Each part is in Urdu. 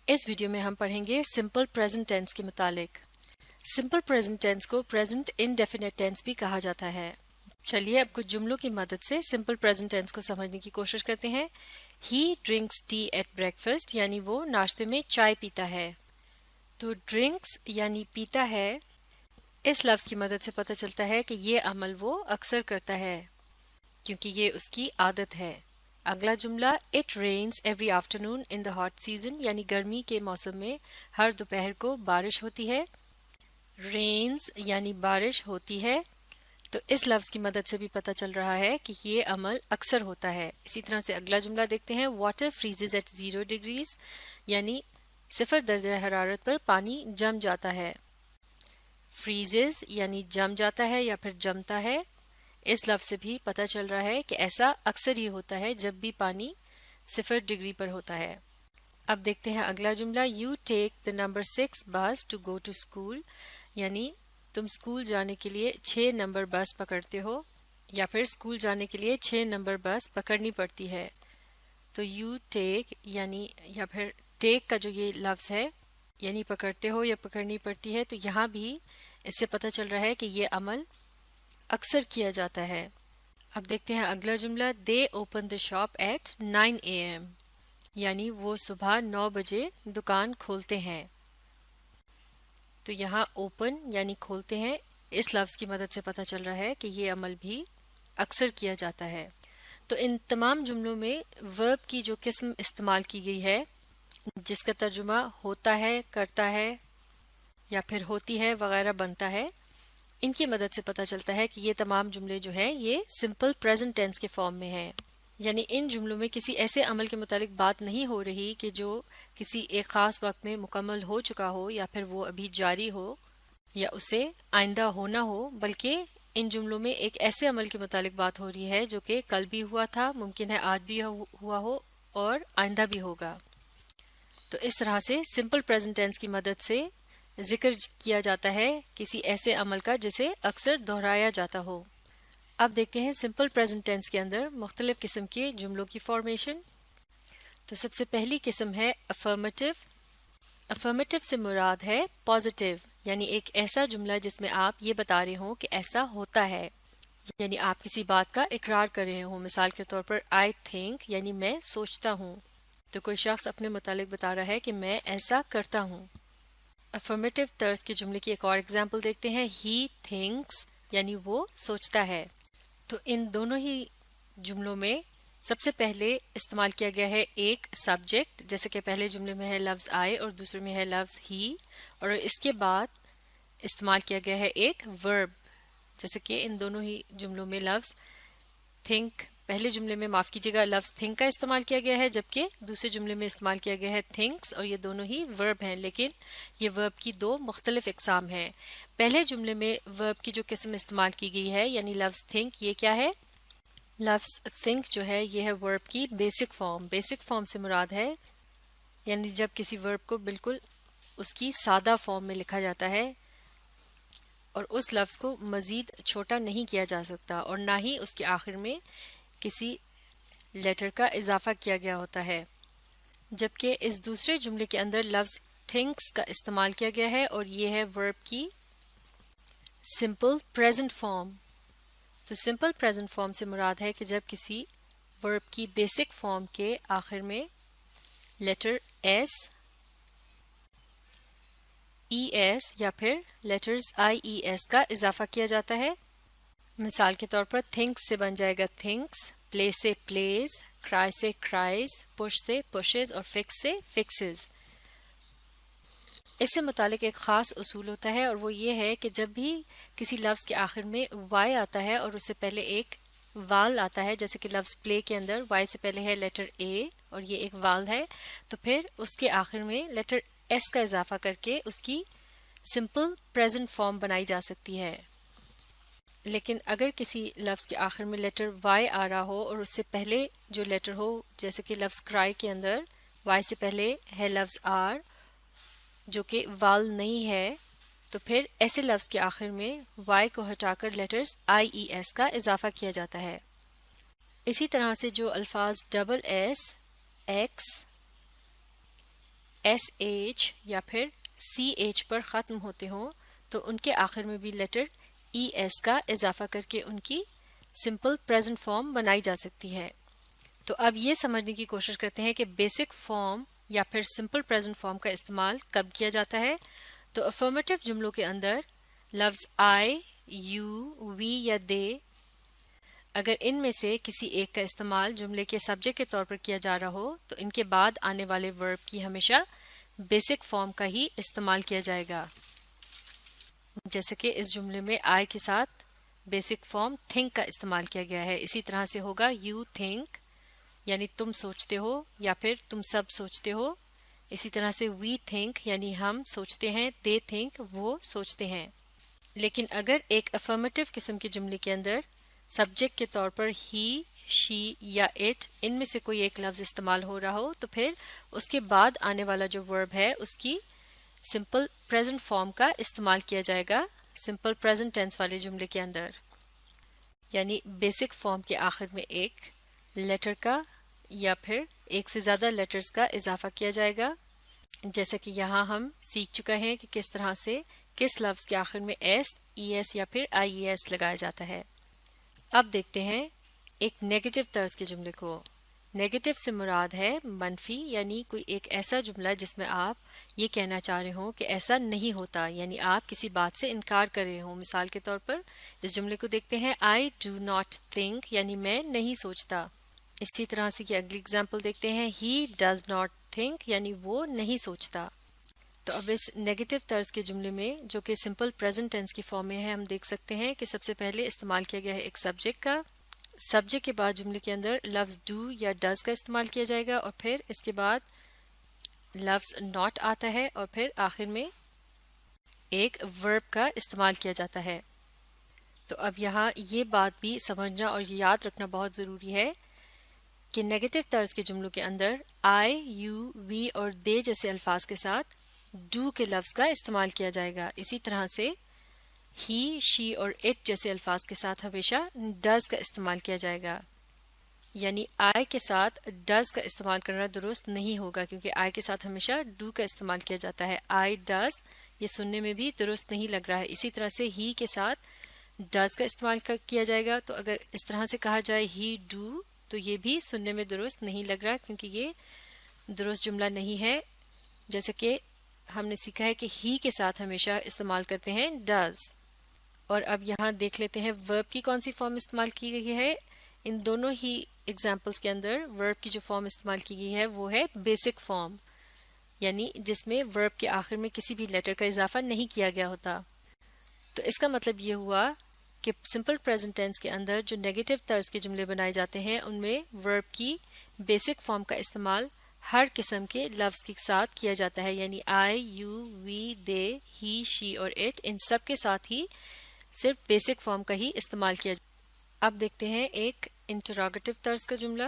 اس ویڈیو میں ہم پڑھیں گے سمپل پریزنٹ ٹینس کے متعلق۔ سمپل پریزنٹ ٹینس کو پریزنٹ انڈیفینٹ ٹینس بھی کہا جاتا ہے۔ چلیے اب کچھ جملوں کی مدد سے سمپل پریزنٹ ٹینس کو سمجھنے کی کوشش کرتے ہیں۔ ہی ڈرنکس ٹی ایٹ بریکفاسٹ یعنی وہ ناشتے میں چائے پیتا ہے۔ تو ڈرنکس یعنی پیتا ہے، اس لفظ کی مدد سے پتہ چلتا ہے کہ یہ عمل وہ اکثر کرتا ہے کیونکہ یہ اس کی عادت ہے۔ اگلا جملہ it rains every afternoon in the hot season یعنی گرمی کے موسم میں ہر دوپہر کو بارش ہوتی ہے۔ رینس یعنی بارش ہوتی ہے، تو اس لفظ کی مدد سے بھی پتہ چل رہا ہے کہ یہ عمل اکثر ہوتا ہے۔ اسی طرح سے اگلا جملہ دیکھتے ہیں واٹر فریزز ایٹ 0 ڈگریز یعنی 0 درجہ حرارت پر پانی جم جاتا ہے۔ فریزز یعنی جم جاتا ہے یا پھر جمتا ہے، اس لفظ سے بھی پتہ چل رہا ہے کہ ایسا اکثر ہی ہوتا ہے جب بھی پانی 0 ڈگری پر ہوتا ہے۔ اب دیکھتے ہیں اگلا جملہ یو ٹیک دا نمبر 6 بس ٹو گو ٹو اسکول یعنی تم اسکول جانے کے لیے 6 نمبر بس پکڑتے ہو یا پھر اسکول جانے کے لیے 6 نمبر بس پکڑنی پڑتی ہے۔ تو یو ٹیک یعنی یا پھر ٹیک کا جو یہ لفظ ہے یعنی پکڑتے ہو یا پکڑنی پڑتی ہے، تو یہاں بھی اس سے پتہ چل رہا ہے کہ یہ عمل اکثر کیا جاتا ہے۔ اب دیکھتے ہیں اگلا جملہ they open the shop at 9 AM یعنی وہ صبح 9 بجے دکان کھولتے ہیں۔ تو یہاں اوپن یعنی کھولتے ہیں، اس لفظ کی مدد سے پتہ چل رہا ہے کہ یہ عمل بھی اکثر کیا جاتا ہے۔ تو ان تمام جملوں میں ورب کی جو قسم استعمال کی گئی ہے جس کا ترجمہ ہوتا ہے، کرتا ہے یا پھر ہوتی ہے وغیرہ بنتا ہے، ان کی مدد سے پتہ چلتا ہے کہ یہ تمام جملے جو ہیں یہ سمپل پریزنٹ ٹینس کے فارم میں ہیں، یعنی ان جملوں میں کسی ایسے عمل کے متعلق بات نہیں ہو رہی کہ جو کسی ایک خاص وقت میں مکمل ہو چکا ہو یا پھر وہ ابھی جاری ہو یا اسے آئندہ ہونا ہو، بلکہ ان جملوں میں ایک ایسے عمل کے متعلق بات ہو رہی ہے جو کہ کل بھی ہوا تھا، ممکن ہے آج بھی ہوا ہو اور آئندہ بھی ہوگا۔ تو اس طرح سے سمپل پریزنٹ ٹینس کی مدد سے ذکر کیا جاتا ہے کسی ایسے عمل کا جسے اکثر دہرایا جاتا ہو۔ اب دیکھتے ہیں سمپل پریزنٹ ٹینس کے اندر مختلف قسم کے جملوں کی فارمیشن۔ تو سب سے پہلی قسم ہے افرمیٹیو۔ افرمیٹیو سے مراد ہے پازیٹیو یعنی ایک ایسا جملہ جس میں آپ یہ بتا رہے ہوں کہ ایسا ہوتا ہے، یعنی آپ کسی بات کا اقرار کر رہے ہوں۔ مثال کے طور پر آئی تھنک یعنی میں سوچتا ہوں، تو کوئی شخص اپنے متعلق بتا رہا ہے کہ میں ایسا کرتا ہوں۔ افرمیٹیو طرز کے جملے کی ایک اور ایگزامپل دیکھتے ہیں ہی تھنکس یعنی وہ سوچتا ہے۔ تو ان دونوں ہی جملوں میں سب سے پہلے استعمال کیا گیا ہے ایک سبجیکٹ، جیسے کہ پہلے جملے میں ہے لفظ آئی اور دوسرے میں ہے لفظ ہی، اور اس کے بعد استعمال کیا گیا ہے ایک ورب، جیسے کہ ان دونوں ہی جملوں میں لفظ تھنک، پہلے جملے میں معاف کیجیے گا لفظ تھنک کا استعمال کیا گیا ہے، جبکہ دوسرے جملے میں استعمال کیا گیا ہے تھنکس، اور یہ دونوں ہی ورب ہیں، لیکن یہ ورب کی دو مختلف اقسام ہیں۔ پہلے جملے میں ورب کی جو قسم استعمال کی گئی ہے یعنی لفظ تھنک، یہ کیا ہے؟ لفظ تھنک جو ہے یہ ہے ورب کی بیسک فارم۔ بیسک فارم سے مراد ہے یعنی جب کسی ورب کو بالکل اس کی سادہ فارم میں لکھا جاتا ہے اور اس لفظ کو مزید چھوٹا نہیں کیا جا سکتا اور نہ ہی اس کے آخر میں کسی لیٹر کا اضافہ کیا گیا ہوتا ہے، جبکہ اس دوسرے جملے کے اندر لفظ تھنکس کا استعمال کیا گیا ہے اور یہ ہے ورب کی سمپل پریزنٹ فارم۔ تو سمپل پریزنٹ فارم سے مراد ہے کہ جب کسی ورب کی بیسک فارم کے آخر میں لیٹر ایس، ای ایس یا پھر لیٹرز آئی ای ایس کا اضافہ کیا جاتا ہے۔ مثال کے طور پر تھنکس سے بن جائے گا تھنکس، پلے سے پلیز، کرائی سے کرائز، پش سے پشز اور فکس سے فکسز۔ اس سے متعلق ایک خاص اصول ہوتا ہے اور وہ یہ ہے کہ جب بھی کسی لفظ کے آخر میں وائی آتا ہے اور اس سے پہلے ایک وال آتا ہے، جیسے کہ لفظ پلے کے اندر وائی سے پہلے ہے لیٹر اے اور یہ ایک وال ہے، تو پھر اس کے آخر میں لیٹر ایس کا اضافہ کر کے اس کی سمپل پریزنٹ فارم بنائی جا سکتی ہے۔ لیکن اگر کسی لفظ کے آخر میں لیٹر وائی آ رہا ہو اور اس سے پہلے جو لیٹر ہو، جیسے کہ لفظ کرائی کے اندر وائی سے پہلے ہے لفظ آر جو کہ وال نہیں ہے، تو پھر ایسے لفظ کے آخر میں وائی کو ہٹا کر لیٹرز آئی ای ایس کا اضافہ کیا جاتا ہے۔ اسی طرح سے جو الفاظ ڈبل ایس، ایکس، SH یا پھر CH پر ختم ہوتے ہوں تو ان کے آخر میں بھی لیٹر ES کا اضافہ کر کے ان کی سمپل پریزنٹ فارم بنائی جا سکتی ہے. تو اب یہ سمجھنے کی کوشش کرتے ہیں کہ بیسک فارم یا پھر سمپل پریزنٹ فارم کا استعمال کب کیا جاتا ہے. تو افرمیٹو جملوں کے اندر لفظ I, you, we یا they اگر ان میں سے کسی ایک کا استعمال جملے کے سبجیکٹ کے طور پر کیا جا رہا ہو تو ان کے بعد آنے والے ورب کی ہمیشہ بیسک فارم کا ہی استعمال کیا جائے گا. جیسے کہ اس جملے میں I کے ساتھ بیسک فارم think کا استعمال کیا گیا ہے. اسی طرح سے ہوگا you think یعنی تم سوچتے ہو یا پھر تم سب سوچتے ہو. اسی طرح سے we think یعنی ہم سوچتے ہیں, they think وہ سوچتے ہیں. لیکن اگر ایک افرمیٹو قسم کے جملے کے اندر سبجیکٹ کے طور پر he, she یا it ان میں سے کوئی ایک لفظ استعمال ہو رہا ہو تو پھر اس کے بعد آنے والا جو ورب ہے اس کی سمپل پریزنٹ فارم کا استعمال کیا جائے گا سمپل پریزنٹ ٹینس والے جملے کے اندر. یعنی بیسک فارم کے آخر میں ایک لیٹر کا یا پھر ایک سے زیادہ لیٹرز کا اضافہ کیا جائے گا. جیسا کہ یہاں ہم سیکھ چکا ہے کہ کس طرح سے کس لفظ کے آخر میں ایس, ای ایس یا پھر آئی ایس لگایا جاتا ہے. اب دیکھتے ہیں ایک نیگیٹو طرز کے جملے کو. نیگیٹو سے مراد ہے منفی, یعنی کوئی ایک ایسا جملہ جس میں آپ یہ کہنا چاہ رہے ہوں کہ ایسا نہیں ہوتا, یعنی آپ کسی بات سے انکار کر رہے ہوں. مثال کے طور پر اس جملے کو دیکھتے ہیں I do not think یعنی میں نہیں سوچتا. اسی طرح سے یہ اگلی اگزامپل دیکھتے ہیں he does not think یعنی وہ نہیں سوچتا. تو اب اس نیگیٹو طرز کے جملے میں جو کہ سمپل پریزنٹ ٹینس کی فارم میں ہے ہم دیکھ سکتے ہیں کہ سب سے پہلے استعمال کیا گیا ہے ایک سبجیکٹ کا. سبجیکٹ کے بعد جملے کے اندر لفظ ڈو یا ڈز کا استعمال کیا جائے گا اور پھر اس کے بعد لفظ ناٹ آتا ہے اور پھر آخر میں ایک ورب کا استعمال کیا جاتا ہے. تو اب یہاں یہ بات بھی سمجھنا اور یاد رکھنا بہت ضروری ہے کہ نیگیٹو طرز کے جملوں کے اندر I, you, we اور they جیسے الفاظ کے ساتھ ڈو کے لفظ کا استعمال کیا جائے گا. اسی طرح سے he, she اور it جیسے الفاظ کے ساتھ ہمیشہ does کا استعمال کیا جائے گا. یعنی I کے ساتھ does کا استعمال کرنا درست نہیں ہوگا کیونکہ I کے ساتھ ہمیشہ do کا استعمال کیا جاتا ہے. I does یہ سننے میں بھی درست نہیں لگ رہا ہے. اسی طرح سے he کے ساتھ does کا استعمال کیا جائے گا تو اگر اس طرح سے کہا جائے he do تو یہ بھی سننے میں درست نہیں لگ رہا کیونکہ یہ درست جملہ نہیں ہے. جیسے کہ ہم نے سیکھا ہے کہ he کے ساتھ ہمیشہ استعمال کرتے ہیں does. اور اب یہاں دیکھ لیتے ہیں ورب کی کون سی فارم استعمال کی گئی ہے. ان دونوں ہی ایگزامپلس کے اندر ورب کی جو فارم استعمال کی گئی ہے وہ ہے بیسک فارم, یعنی جس میں ورب کے آخر میں کسی بھی لیٹر کا اضافہ نہیں کیا گیا ہوتا. تو اس کا مطلب یہ ہوا کہ سمپل پریزنٹ ٹینس کے اندر جو نیگیٹو طرز کے جملے بنائے جاتے ہیں ان میں ورب کی بیسک فارم کا استعمال ہر قسم کے لفظ کے ساتھ کیا جاتا ہے. یعنی I, you, we, they, he, she اور it ان سب کے ساتھ ہی صرف بیسک فارم کا ہی استعمال کیا جاتا ہے. اب دیکھتے ہیں ایک انٹراگیٹو طرز کا جملہ.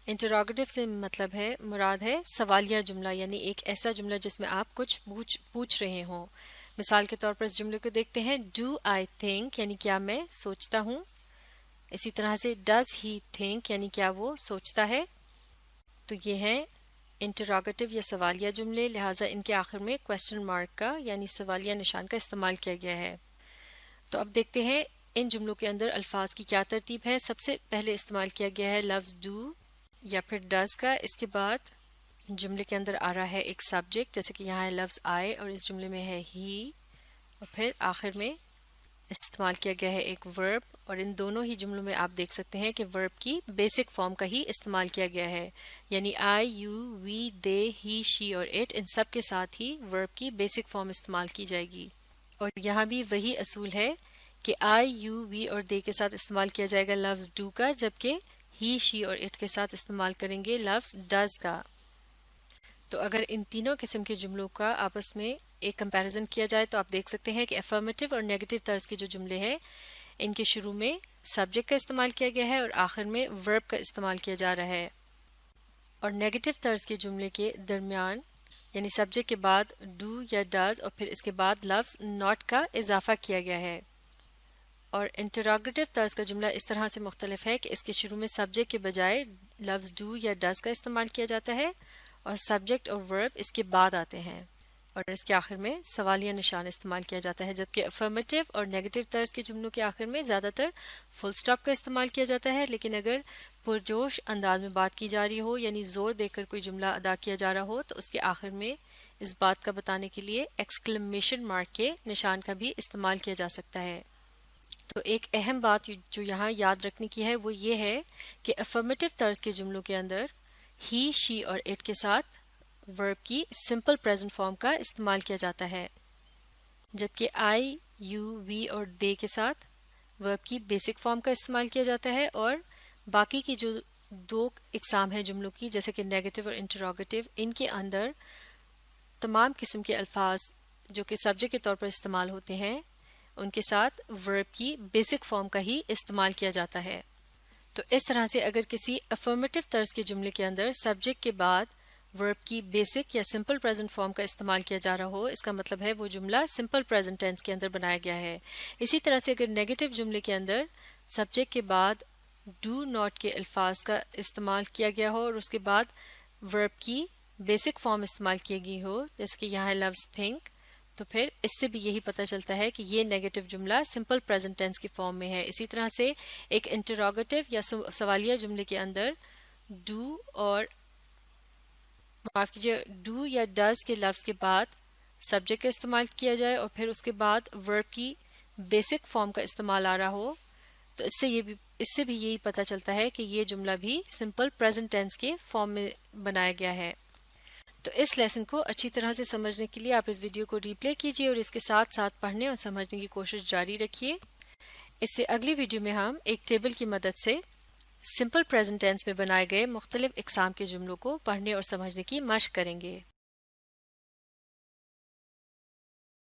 انٹراگیٹو سے مطلب ہے مراد ہے سوالیہ جملہ, یعنی ایک ایسا جملہ جس میں آپ کچھ پوچھ رہے ہوں. مثال کے طور پر اس جملے کو دیکھتے ہیں do I think یعنی کیا میں سوچتا ہوں. اسی طرح سے does he think یعنی کیا وہ سوچتا ہے. تو یہ ہیں انٹراگیٹو یا سوالیہ جملے, لہٰذا ان کے آخر میں کوسچن مارک کا یعنی سوالیہ نشان کا استعمال کیا گیا ہے. تو اب دیکھتے ہیں ان جملوں کے اندر الفاظ کی کیا ترتیب ہے. سب سے پہلے استعمال کیا گیا ہے لفظ do یا پھر does کا. اس کے بعد جملے کے اندر آ رہا ہے ایک سبجیکٹ جیسے کہ یہاں ہے لفظ I اور اس جملے میں ہے he اور پھر آخر میں استعمال کیا گیا ہے ایک ورب. اور ان دونوں ہی جملوں میں آپ دیکھ سکتے ہیں کہ ورب کی بیسک فارم کا ہی استعمال کیا گیا ہے. یعنی I, you, we, they, he, she اور it ان سب کے ساتھ ہی ورب کی بیسک فارم استعمال کی جائے گی. اور یہاں بھی وہی اصول ہے کہ I, you, we اور they کے ساتھ استعمال کیا جائے گا لفظ do کا, جبکہ he, she اور it کے ساتھ استعمال کریں گے لفظ does کا. تو اگر ان تینوں قسم کے جملوں کا آپس میں ایک کمپیریزن کیا جائے تو آپ دیکھ سکتے ہیں کہ افرمیٹو اور نیگیٹو طرز کے جو جملے ہیں ان کے شروع میں سبجیکٹ کا استعمال کیا گیا ہے اور آخر میں ورب کا استعمال کیا جا رہا ہے. اور نیگیٹو طرز کے جملے کے درمیان یعنی سبجیکٹ کے بعد ڈو یا ڈز اور پھر اس کے بعد لفظ ناٹ کا اضافہ کیا گیا ہے. اور انٹراگیٹو طرز کا جملہ اس طرح سے مختلف ہے کہ اس کے شروع میں سبجیکٹ کے بجائے لفظ ڈو یا ڈز کا استعمال کیا جاتا ہے اور سبجیکٹ اور ورب اس کے بعد آتے ہیں اور اس کے آخر میں سوالیہ نشان استعمال کیا جاتا ہے، جبکہ افرمیٹو اور نیگیٹو طرز کے جملوں کے آخر میں زیادہ تر فل سٹاپ کا استعمال کیا جاتا ہے، لیکن اگر پرجوش انداز میں بات کی جا رہی ہو یعنی زور دے کر کوئی جملہ ادا کیا جا رہا ہو تو اس کے آخر میں اس بات کا بتانے کے لیے ایکسکلیمیشن مارک کے نشان کا بھی استعمال کیا جا سکتا ہے۔ تو ایک اہم بات جو یہاں یاد رکھنے کی ہے وہ یہ ہے کہ افرمیٹو طرز کے جملوں کے اندر ہی، شی اور اٹ کے ساتھ ورب کی سمپل پریزنٹ فارم کا استعمال کیا جاتا ہے، جبکہ آئی، یو، وی اور دے کے ساتھ ورب کی بیسک فارم کا استعمال کیا جاتا ہے، اور باقی کی جو دو اقسام ہیں جملوں کی جیسے کہ نیگیٹو اور انٹروگیٹو، ان کے اندر تمام قسم کے الفاظ جو کہ سبجیکٹ کے طور پر استعمال ہوتے ہیں ان کے ساتھ ورب کی بیسک فارم کا ہی استعمال کیا جاتا ہے۔ تو اس طرح سے اگر کسی افرمیٹو طرز کے جملے کے اندر سبجیکٹ کے بعد ورب کی بیسک یا سمپل پریزنٹ فارم کا استعمال کیا جا رہا ہو، اس کا مطلب ہے وہ جملہ سمپل پریزنٹ ٹینس کے اندر بنایا گیا ہے۔ اسی طرح سے اگر نیگیٹو جملے کے اندر سبجیکٹ کے بعد ڈو ناٹ کے الفاظ کا استعمال کیا گیا ہو اور اس کے بعد ورب کی بیسک فارم استعمال کی گئی ہو جیسے کہ یہاں لفظ تھنک، تو پھر اس سے بھی یہی پتہ چلتا ہے کہ یہ نیگیٹو جملہ سمپل پریزنٹ ٹینس کی فارم میں ہے۔ اسی طرح سے ایک انٹروگیٹو یا سوالیہ جملے کے اندر ڈو یا ڈز کے لفظ کے بعد سبجیکٹ کا استعمال کیا جائے اور پھر اس کے بعد ورب کی بیسک فارم کا استعمال آ رہا ہو تو اس سے بھی یہی پتہ چلتا ہے کہ یہ جملہ بھی سمپل پریزنٹ ٹینس کے فارم میں بنایا گیا ہے۔ تو اس لیسن کو اچھی طرح سے سمجھنے کے لیے آپ اس ویڈیو کو ریپلے کیجیے اور اس کے ساتھ ساتھ پڑھنے اور سمجھنے کی کوشش جاری رکھیے۔ اس سے اگلی ویڈیو میں ہم ایک ٹیبل کی مدد سے سمپل پریزنٹ ٹینس میں بنائے گئے مختلف اقسام کے جملوں کو پڑھنے اور سمجھنے کی مشق کریں گے۔